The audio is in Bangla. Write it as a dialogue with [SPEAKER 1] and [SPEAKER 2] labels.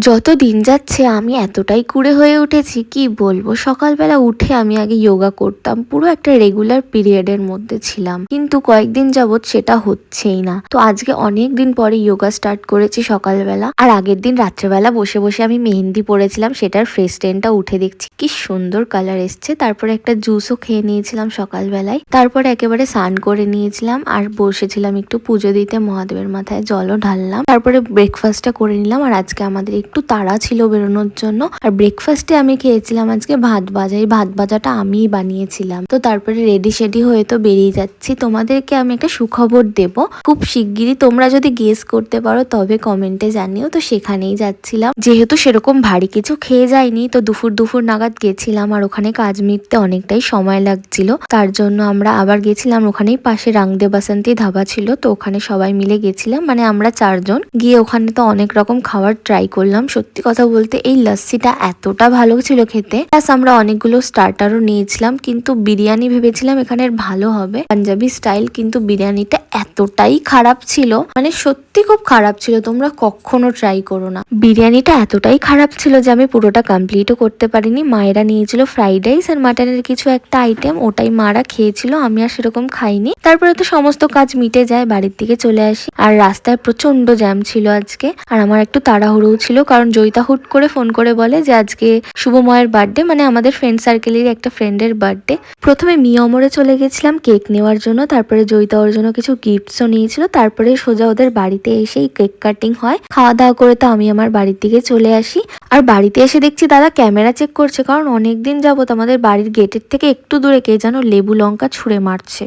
[SPEAKER 1] যত দিন যাচ্ছে আমি এতটাই কুঁড়ে হয়ে উঠেছি কি বলবো। সকালবেলা উঠে আমি আগে যোগা করতাম, পুরো একটা রেগুলার পিরিয়ডের মধ্যে ছিলাম, কিন্তু কয়েকদিন যাবৎ সেটা হচ্ছেই না। তো আজকে অনেক দিন পরে যোগা স্টার্ট করেছি সকালবেলা। আর আগের দিন রাত্রেবেলা বসে বসে আমি মেহেন্দি পড়েছিলাম, সেটার ফেস টেনটা উঠে দেখছি কি সুন্দর কালার এসছে। তারপরে একটা জুসও খেয়ে নিয়েছিলাম সকালবেলায়, তারপরে একেবারে স্নান করে নিয়েছিলাম আর বসেছিলাম একটু পুজো দিতে, মহাদেবের মাথায় জলও ঢাললাম, তারপরে ব্রেকফাস্টটা করে নিলাম। আর আজকে আমাদের একটু তাড়া ছিল বেরোনোর জন্য। আর ব্রেকফাস্টে আমি খেয়েছিলাম আজকে ভাত ভাজা। এই ভাত ভাজাটা আমিই বানিয়েছিলাম। তো তারপরে রেডি শেডি হয়ে তো বেরিয়ে যাচ্ছি। তোমাদেরকে আমি একটা সুখবর দেব, খুব শিগগিরই। তোমরা যদি গেস করতে পারো তবে কমেন্টে জানিও। তো সেখানেই যাচ্ছিলাম, যেহেতু সেরকম ভারী কিছু খেয়ে যাইনি, তো দুপুর নাগাদ গেছিলাম। আর ওখানে কাজ মিটতে অনেকটাই সময় লাগছিল, তার জন্য আমরা আবার গেছিলাম। ওখানেই পাশে রাংদে বাসন্তী ধাবা ছিল, তো ওখানে সবাই মিলে গেছিলাম, মানে আমরা 4 জন গিয়ে ওখানে তো অনেক রকম খাবার ট্রাই করলাম। সত্যি কথা বলতে এই লস্যিটা এতটা ভালো ছিল খেতে, প্লাস আমরা অনেকগুলো স্টার্টারও নিয়েছিলাম। কিন্তু বিরিয়ানি ভেবেছিলাম এখানের ভালো হবে, পাঞ্জাবি স্টাইল, কিন্তু বিরিয়ানিটা এতটাই খারাপ ছিল, মানে সত্যি খুব খারাপ ছিল। তোমরা কখনো ট্রাই করো না। বিরিয়ানিটা এতটাই খারাপ ছিল যে আমি পুরোটা কমপ্লিটও করতে পারিনি। মায়েরা নিয়েছিল ফ্রাইড রাইস আর মাটনের কিছু একটা আইটেম, ওটাই মারা খেয়েছিল, আমি আর সেরকম খাইনি। তারপরে তো সমস্ত কাজ মিটে যায়, বাড়ির দিকে চলে আসি। আর রাস্তায় প্রচন্ড জ্যাম ছিল আজকে, আর আমার একটু তাড়াহুড়ো ছিল, কারণ জয়িতা হুট করে ফোন করে বলে যে আজকে শুভময়ের বার্থডে, মানে আমাদের ফ্রেন্ড সার্কেলের একটা ফ্রেন্ডের বার্থডে। প্রথমে মিয়মরে চলে গেছিলাম কেক নেওয়ার জন্য, তারপরে জয়িতা ওর জন্য কিছু গিফটসও নিয়েছিল, তারপরে সোজা ওদের বাড়িতে এসেই কেক কাটিং হয়। খাওয়া দাওয়া করে তো আমি আমার বাড়ির দিকে চলে আসি। আর বাড়িতে এসে দেখছি দাদা ক্যামেরা চেক করছে, কারণ অনেকদিন যাবত আমাদের বাড়ির গেটের থেকে একটু দূরে কে যেন লেবু লঙ্কা ছুঁড়ে মারছে।